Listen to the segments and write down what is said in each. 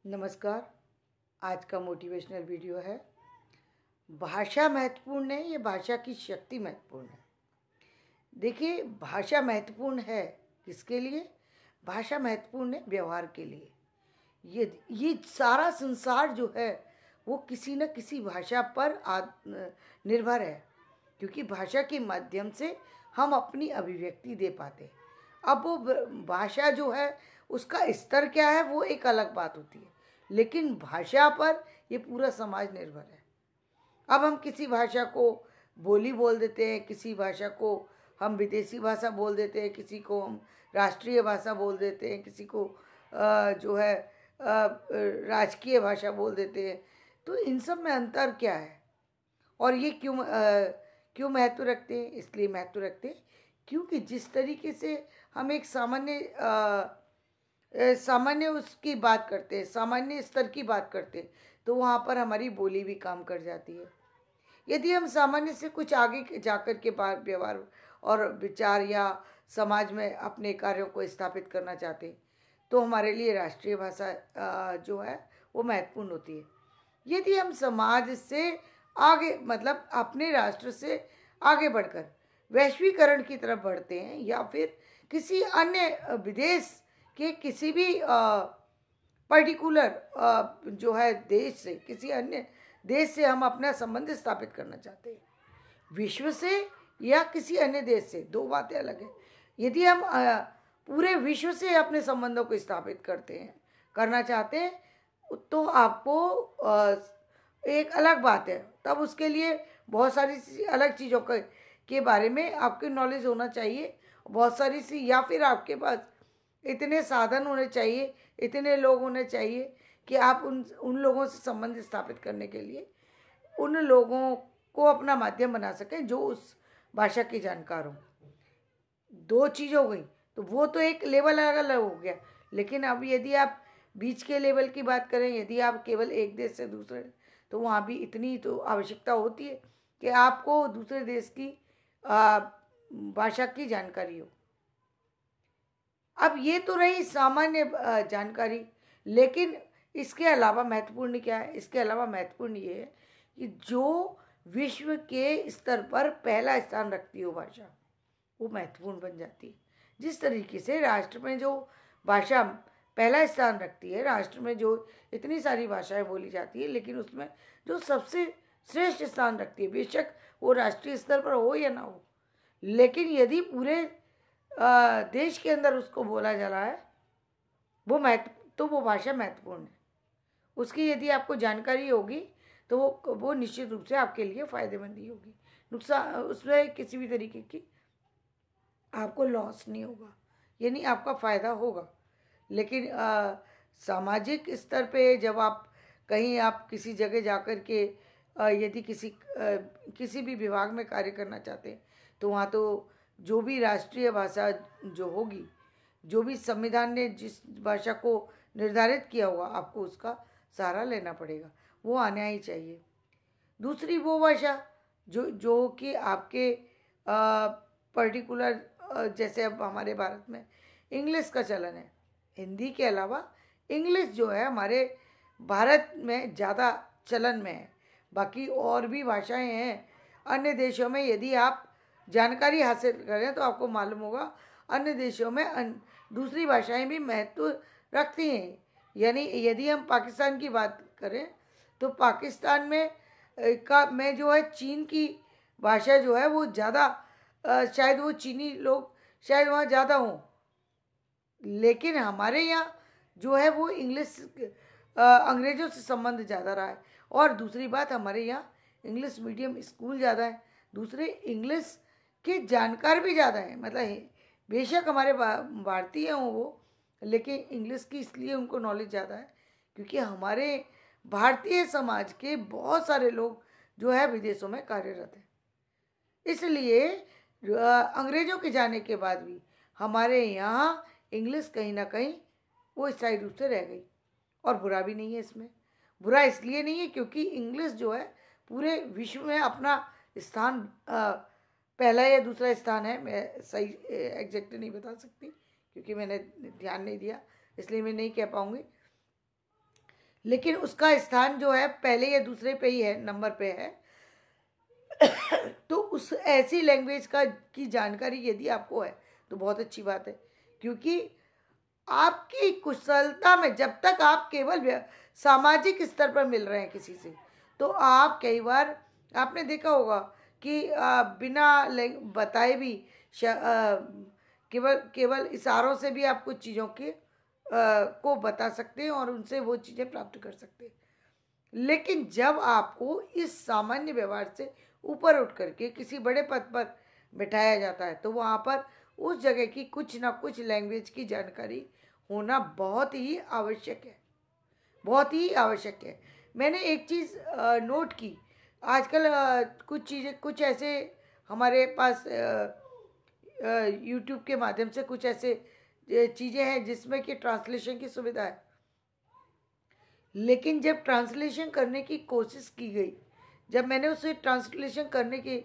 नमस्कार। आज का मोटिवेशनल वीडियो है, भाषा महत्वपूर्ण है या भाषा की शक्ति महत्वपूर्ण है। देखिए, भाषा महत्वपूर्ण है किसके लिए? भाषा महत्वपूर्ण है व्यवहार के लिए। ये सारा संसार जो है वो किसी न किसी भाषा पर निर्भर है, क्योंकि भाषा के माध्यम से हम अपनी अभिव्यक्ति दे पाते हैं। अब वो भाषा जो है उसका स्तर क्या है वो एक अलग बात होती है, लेकिन भाषा पर ये पूरा समाज निर्भर है। अब हम किसी भाषा को बोली बोल देते हैं, किसी भाषा को हम विदेशी भाषा बोल देते हैं, किसी को हम राष्ट्रीय भाषा बोल देते हैं, किसी को जो है राजकीय भाषा बोल देते हैं। तो इन सब में अंतर क्या है और ये क्यों महत्व रखते हैं? इसलिए महत्व रखते हैं क्योंकि जिस तरीके से हम एक सामान्य उसकी बात करते हैं, सामान्य स्तर की बात करते हैं, तो वहाँ पर हमारी बोली भी काम कर जाती है। यदि हम सामान्य से कुछ आगे जाकर के व्यवहार और विचार या समाज में अपने कार्यों को स्थापित करना चाहते हैं, तो हमारे लिए राष्ट्रीय भाषा जो है वो महत्वपूर्ण होती है। यदि हम समाज से आगे मतलब अपने राष्ट्र से आगे बढ़कर वैश्वीकरण की तरफ बढ़ते हैं या फिर किसी अन्य विदेश के किसी भी पर्टिकुलर जो है देश से, किसी अन्य देश से हम अपना संबंध स्थापित करना चाहते हैं, विश्व से या किसी अन्य देश से, दो बातें अलग हैं। यदि हम पूरे विश्व से अपने संबंधों को स्थापित करना चाहते हैं तो आपको एक अलग बात है। तब उसके लिए बहुत सारी अलग चीज़ों के बारे में आपकी नॉलेज होना चाहिए, बहुत सारी सी, या फिर आपके पास इतने साधन होने चाहिए, इतने लोग होने चाहिए कि आप उन लोगों से संबंध स्थापित करने के लिए उन लोगों को अपना माध्यम बना सकें जो उस भाषा के जानकार हों। दो चीज़ हो गई, तो वो तो एक लेवल अलग अलग हो गया। लेकिन अब यदि आप बीच के लेवल की बात करें, यदि आप केवल एक देश से दूसरे, तो वहाँ भी इतनी तो आवश्यकता होती है कि आपको दूसरे देश की भाषा की जानकारी हो। अब ये तो रही सामान्य जानकारी, लेकिन इसके अलावा महत्वपूर्ण क्या है? इसके अलावा महत्वपूर्ण ये है कि जो विश्व के स्तर पर पहला स्थान रखती हो भाषा, वो महत्वपूर्ण बन जाती है। जिस तरीके से राष्ट्र में जो भाषा पहला स्थान रखती है, राष्ट्र में जो इतनी सारी भाषाएं बोली जाती है, लेकिन उसमें जो सबसे श्रेष्ठ स्थान रखती है, बेशक वो राष्ट्रीय स्तर पर हो या ना हो, लेकिन यदि पूरे देश के अंदर उसको बोला जा रहा है तो वो भाषा महत्वपूर्ण है। उसकी यदि आपको जानकारी होगी तो वो निश्चित रूप से आपके लिए फ़ायदेमंद ही होगी। नुकसान उसमें किसी भी तरीके की आपको लॉस नहीं होगा, यानी आपका फ़ायदा होगा। लेकिन सामाजिक स्तर पे जब आप कहीं आप किसी जगह जाकर के यदि किसी भी विभाग में कार्य करना चाहते हैं, तो वहाँ तो जो भी राष्ट्रीय भाषा जो होगी, जो भी संविधान ने जिस भाषा को निर्धारित किया होगा, आपको उसका सहारा लेना पड़ेगा, वो आना ही चाहिए। दूसरी वो भाषा जो कि आपके पर्टिकुलर जैसे अब हमारे भारत में इंग्लिश का चलन है, हिंदी के अलावा इंग्लिश जो है हमारे भारत में ज़्यादा चलन में है। बाकी और भी भाषाएं हैं अन्य देशों में, यदि आप जानकारी हासिल करें तो आपको मालूम होगा अन्य देशों में दूसरी भाषाएं भी महत्व रखती हैं। यानी यदि हम पाकिस्तान की बात करें तो पाकिस्तान में जो है चीन की भाषा जो है वो ज़्यादा, शायद वो चीनी लोग शायद वहाँ ज़्यादा हों, लेकिन हमारे यहाँ जो है वो इंग्लिश अंग्रेज़ों से संबंध ज़्यादा रहा है। और दूसरी बात, हमारे यहाँ इंग्लिश मीडियम स्कूल ज़्यादा है, दूसरे इंग्लिश के जानकार भी ज़्यादा हैं। मतलब बेशक हमारे भारतीय हों वो, लेकिन इंग्लिश की इसलिए उनको नॉलेज ज़्यादा है क्योंकि हमारे भारतीय समाज के बहुत सारे लोग जो है विदेशों में कार्यरत हैं। इसलिए अंग्रेज़ों के जाने के बाद भी हमारे यहाँ इंग्लिश कहीं ना कहीं वो स्थायी रूप से रह गई। और बुरा भी नहीं है इसमें, बुरा इसलिए नहीं है क्योंकि इंग्लिश जो है पूरे विश्व में अपना स्थान पहला या दूसरा स्थान है। मैं सही एग्जैक्ट नहीं बता सकती क्योंकि मैंने ध्यान नहीं दिया, इसलिए मैं नहीं कह पाऊँगी। लेकिन उसका स्थान जो है पहले या दूसरे पे ही है, नंबर पे है। तो उस ऐसी लैंग्वेज का की जानकारी यदि आपको है तो बहुत अच्छी बात है, क्योंकि आपकी कुशलता में जब तक आप केवल सामाजिक स्तर पर मिल रहे हैं किसी से, तो आप कई बार आपने देखा होगा कि बिना बताए भी केवल केवल इशारों से भी आप कुछ चीज़ों के को बता सकते हैं और उनसे वो चीज़ें प्राप्त कर सकते हैं। लेकिन जब आपको इस सामान्य व्यवहार से ऊपर उठ करके किसी बड़े पद पर बिठाया जाता है, तो वहाँ पर उस जगह की कुछ ना कुछ लैंग्वेज की जानकारी होना बहुत ही आवश्यक है, बहुत ही आवश्यक है। मैंने एक चीज़ नोट की, आजकल कुछ चीज़ें, कुछ ऐसे हमारे पास यूट्यूब के माध्यम से कुछ ऐसे चीज़ें हैं जिसमें कि ट्रांसलेशन की सुविधा है, लेकिन जब ट्रांसलेशन करने की कोशिश की गई, जब मैंने उसे ट्रांसलेशन करने की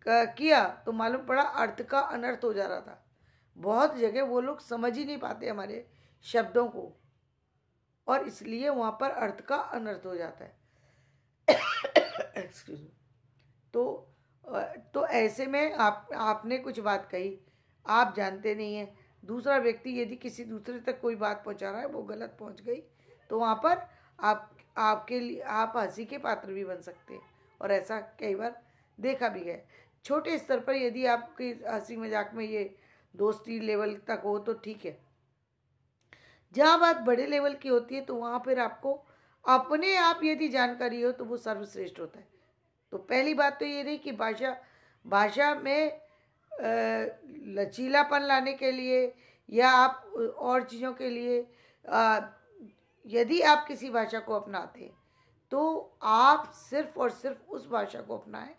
किया, तो मालूम पड़ा अर्थ का अनर्थ हो जा रहा था। बहुत जगह वो लोग समझ ही नहीं पाते हमारे शब्दों को, और इसलिए वहाँ पर अर्थ का अनर्थ हो जाता है। Excuse me. तो ऐसे में आपने कुछ बात कही, आप जानते नहीं हैं, दूसरा व्यक्ति यदि किसी दूसरे तक कोई बात पहुंचा रहा है, वो गलत पहुंच गई, तो वहाँ पर आपके लिए आप हंसी के पात्र भी बन सकते हैं, और ऐसा कई बार देखा भी गया। छोटे स्तर पर यदि आपकी हंसी मजाक में ये दोस्ती लेवल तक हो तो ठीक है, जहाँ बात बड़े लेवल की होती है तो वहाँ फिर आपको अपने आप यदि जानकारी हो तो वो सर्वश्रेष्ठ होता है। तो पहली बात तो ये रही कि भाषा में लचीलापन लाने के लिए या आप और चीज़ों के लिए यदि आप किसी भाषा को अपनाते हैं तो आप सिर्फ और सिर्फ उस भाषा को अपनाएं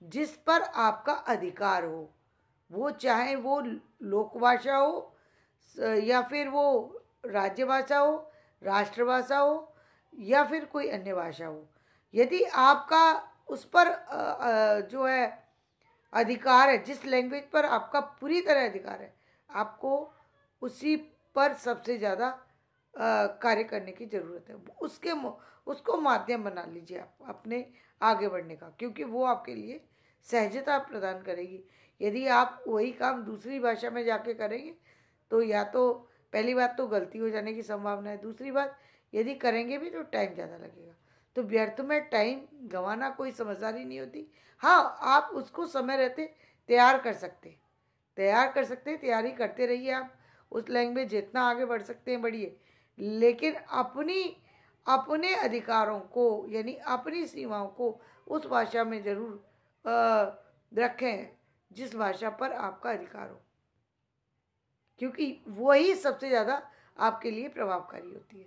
जिस पर आपका अधिकार हो, वो चाहे वो लोकभाषा हो या फिर वो राज्य भाषा हो, राष्ट्रभाषा हो या फिर कोई अन्य भाषा हो। यदि आपका उस पर जो है अधिकार है, जिस लैंग्वेज पर आपका पूरी तरह अधिकार है, आपको उसी पर सबसे ज़्यादा कार्य करने की ज़रूरत है। उसको माध्यम बना लीजिए आप अपने आगे बढ़ने का, क्योंकि वो आपके लिए सहजता प्रदान करेगी। यदि आप वही काम दूसरी भाषा में जाके करेंगे तो या तो पहली बात तो गलती हो जाने की संभावना है, दूसरी बात यदि करेंगे भी तो टाइम ज़्यादा लगेगा। तो व्यर्थ में टाइम गंवाना कोई समझदारी नहीं होती। हाँ, आप उसको समय रहते तैयार कर सकते तैयारी करते रहिए। आप उस लैंग्वेज जितना आगे बढ़ सकते हैं बढ़िए, लेकिन अपने अधिकारों को यानी अपनी सीमाओं को उस भाषा में ज़रूर रखें जिस भाषा पर आपका अधिकार हो, क्योंकि वही सबसे ज़्यादा आपके लिए प्रभावकारी होती है।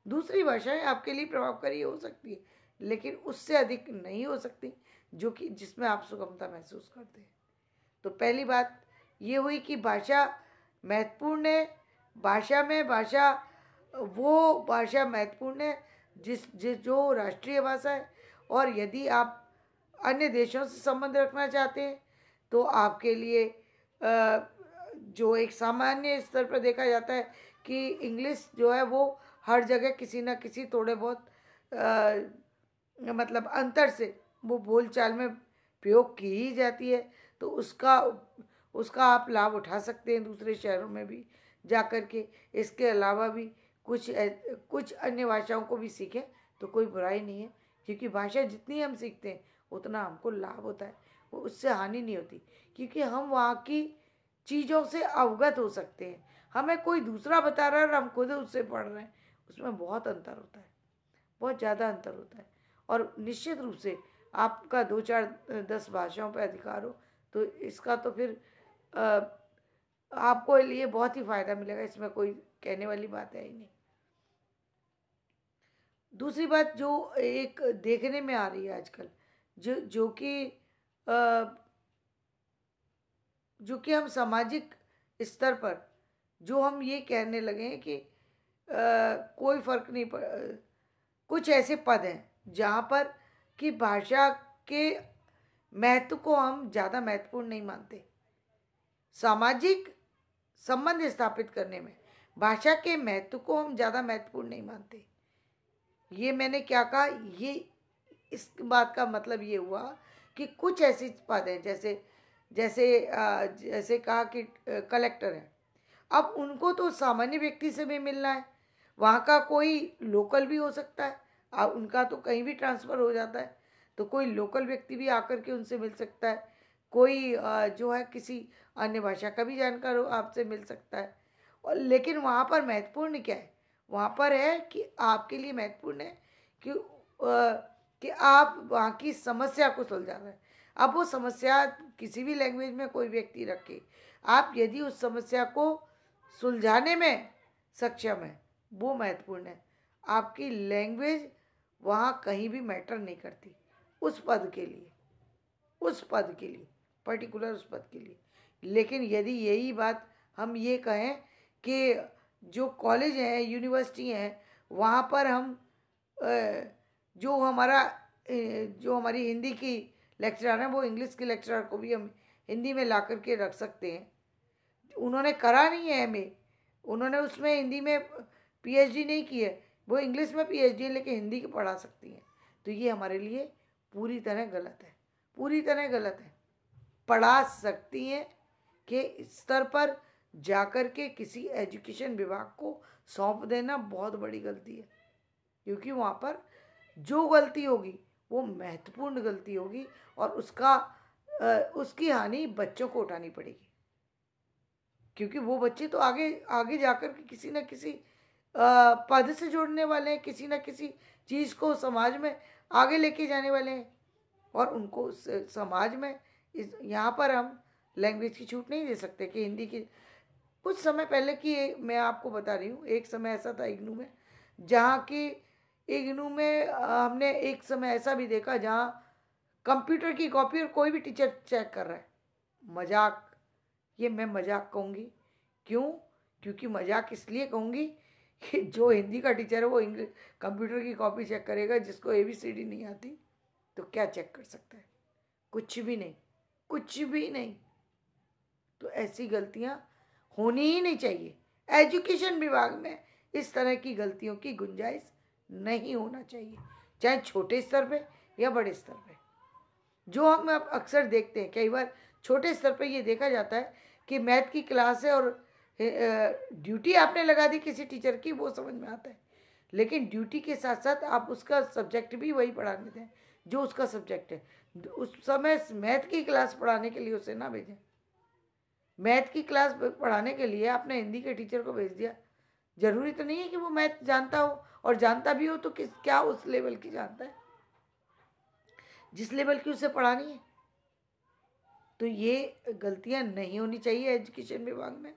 दूसरी भाषाएं आपके लिए प्रभावकारी हो सकती है, लेकिन उससे अधिक नहीं हो सकती जो कि जिसमें आप सुगमता महसूस करते हैं। तो पहली बात ये हुई कि भाषा महत्वपूर्ण है। वो भाषा महत्वपूर्ण है जो राष्ट्रीय भाषा है, और यदि आप अन्य देशों से संबंध रखना चाहते हैं तो आपके लिए जो एक सामान्य स्तर पर देखा जाता है कि इंग्लिश जो है वो हर जगह किसी न किसी थोड़े बहुत मतलब अंतर से वो बोलचाल में प्रयोग की ही जाती है। तो उसका आप लाभ उठा सकते हैं दूसरे शहरों में भी जा कर के। इसके अलावा भी कुछ अन्य भाषाओं को भी सीखें तो कोई बुराई नहीं है, क्योंकि भाषा जितनी हम सीखते हैं उतना हमको लाभ होता है, वो उससे हानि नहीं होती, क्योंकि हम वहाँ की चीज़ों से अवगत हो सकते हैं। हमें कोई दूसरा बता रहा है और हम खुद उससे पढ़ रहे हैं, उसमें बहुत अंतर होता है, बहुत ज़्यादा अंतर होता है। और निश्चित रूप से आपका 2 4 10 भाषाओं पर अधिकार हो तो इसका तो फिर आपको लिए बहुत ही फ़ायदा मिलेगा, इसमें कोई कहने वाली बात है ही नहीं। दूसरी बात जो एक देखने में आ रही है आजकल, जो कि हम सामाजिक स्तर पर जो हम ये कहने लगे हैं कि कोई फर्क नहीं पड़, कुछ ऐसे पद हैं जहाँ पर कि भाषा के महत्व को हम ज़्यादा महत्वपूर्ण नहीं मानते। सामाजिक संबंध स्थापित करने में भाषा के महत्व को हम ज़्यादा महत्वपूर्ण नहीं मानते। ये मैंने क्या कहा, ये इस बात का मतलब ये हुआ कि कुछ ऐसी पद जैसे जैसे जैसे कहा कि कलेक्टर है, अब उनको तो सामान्य व्यक्ति से भी मिलना है, वहाँ का कोई लोकल भी हो सकता है, अब उनका तो कहीं भी ट्रांसफ़र हो जाता है, तो कोई लोकल व्यक्ति भी आकर के उनसे मिल सकता है, कोई जो है किसी अन्य भाषा का भी जानकार हो आपसे मिल सकता है। और लेकिन वहाँ पर महत्वपूर्ण क्या है, वहाँ पर है कि आपके लिए महत्वपूर्ण है कि कि आप वहाँ की समस्या को सुलझा रहे हैं। अब वो समस्या किसी भी लैंग्वेज में कोई व्यक्ति रखे, आप यदि उस समस्या को सुलझाने में सक्षम है, वो महत्वपूर्ण है। आपकी लैंग्वेज वहाँ कहीं भी मैटर नहीं करती उस पद के लिए, उस पद के लिए, पर्टिकुलर उस पद के लिए। लेकिन यदि यही बात हम ये कहें कि जो कॉलेज हैं, यूनिवर्सिटी हैं, वहाँ पर हम जो हमारी हिंदी की लेक्चरर हैं, वो इंग्लिश के लेक्चरर को भी हम हिंदी में ला करके रख सकते हैं। उन्होंने करा नहीं है एमए, उन्होंने उसमें हिंदी में पीएचडी नहीं की है, वो इंग्लिश में पीएचडी है लेकिन हिंदी की पढ़ा सकती हैं। तो ये हमारे लिए पूरी तरह गलत है, पूरी तरह गलत है। पढ़ा सकती हैं कि स्तर पर जाकर के किसी एजुकेशन विभाग को सौंप देना बहुत बड़ी गलती है, क्योंकि वहाँ पर जो गलती होगी वो महत्वपूर्ण गलती होगी और उसकी हानि बच्चों को उठानी पड़ेगी, क्योंकि वो बच्चे तो आगे आगे जाकर के किसी न किसी पद से जुड़ने वाले हैं, किसी न किसी चीज़ को समाज में आगे लेके जाने वाले हैं, और उनको समाज में यहाँ पर हम लैंग्वेज की छूट नहीं दे सकते कि हिंदी की। कुछ समय पहले की मैं आपको बता रही हूँ, एक समय ऐसा था इग्नू में, जहाँ की इग्नू में हमने एक समय ऐसा भी देखा जहाँ कंप्यूटर की कॉपी और कोई भी टीचर चेक कर रहा है। मजाक, ये मैं मजाक कहूँगी। क्यों? क्योंकि मजाक इसलिए कहूँगी कि जो हिंदी का टीचर है वो कंप्यूटर की कॉपी चेक करेगा, जिसको ABCD नहीं आती तो क्या चेक कर सकता है? कुछ भी नहीं, कुछ भी नहीं। तो ऐसी गलतियाँ होनी ही नहीं चाहिए। एजुकेशन विभाग में इस तरह की गलतियों की गुंजाइश नहीं होना चाहिए, चाहे छोटे स्तर पे या बड़े स्तर पे। जो हम अब अक्सर देखते हैं, कई बार छोटे स्तर पे ये देखा जाता है कि मैथ की क्लास है और ड्यूटी आपने लगा दी किसी टीचर की, वो समझ में आता है, लेकिन ड्यूटी के साथ साथ आप उसका सब्जेक्ट भी वही पढ़ाने दें जो उसका सब्जेक्ट है। उस समय मैथ की क्लास पढ़ाने के लिए उसे ना भेजें। मैथ की क्लास पढ़ाने के लिए आपने हिंदी के टीचर को भेज दिया, जरूरी तो नहीं है कि वो मैथ जानता हो, और जानता भी हो तो क्या उस लेवल की जानता है जिस लेवल की उसे पढ़ानी है। तो ये गलतियां नहीं होनी चाहिए एजुकेशन विभाग में।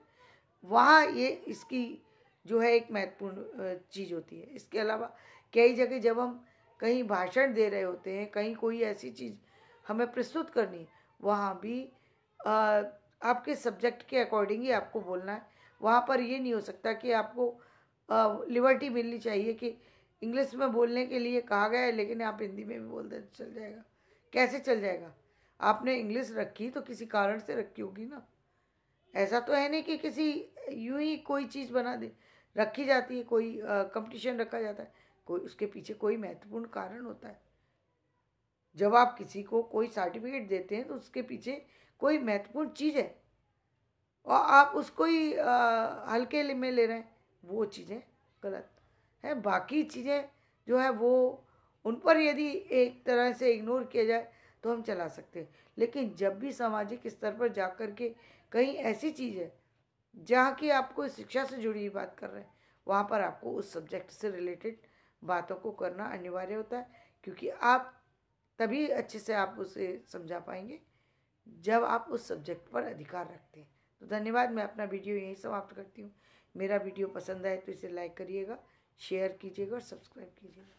वहाँ ये इसकी जो है एक महत्वपूर्ण चीज़ होती है। इसके अलावा कई जगह जब हम कहीं भाषण दे रहे होते हैं, कहीं कोई ऐसी चीज़ हमें प्रस्तुत करनी है, वहाँ भी आपके सब्जेक्ट के अकॉर्डिंग ही आपको बोलना है। वहाँ पर ये नहीं हो सकता कि आपको लिबर्टी मिलनी चाहिए कि इंग्लिश में बोलने के लिए कहा गया है लेकिन आप हिंदी में भी बोल दे तो चल जाएगा। कैसे चल जाएगा? आपने इंग्लिश रखी तो किसी कारण से रखी होगी ना। ऐसा तो है नहीं कि किसी यूं ही कोई चीज़ बना दे रखी जाती है, कोई कंपटीशन रखा जाता है, कोई उसके पीछे कोई महत्वपूर्ण कारण होता है। जब आप किसी को कोई सर्टिफिकेट देते हैं तो उसके पीछे कोई महत्वपूर्ण चीज़ है, और आप उसको ही हल्के में ले रहे हैं, वो चीज़ें गलत हैं। बाकी चीज़ें जो है वो उन पर यदि एक तरह से इग्नोर किया जाए तो हम चला सकते हैं, लेकिन जब भी सामाजिक स्तर पर जा कर के कहीं ऐसी चीज़ है जहाँ की आपको शिक्षा से जुड़ी हुई बात कर रहे हैं, वहाँ पर आपको उस सब्जेक्ट से रिलेटेड बातों को करना अनिवार्य होता है, क्योंकि आप तभी अच्छे से आप उसे समझा पाएंगे जब आप उस सब्जेक्ट पर अधिकार रखते हैं। तो धन्यवाद, मैं अपना वीडियो यहीं समाप्त करती हूँ। मेरा वीडियो पसंद आए तो इसे लाइक करिएगा, शेयर कीजिएगा और सब्सक्राइब कीजिएगा।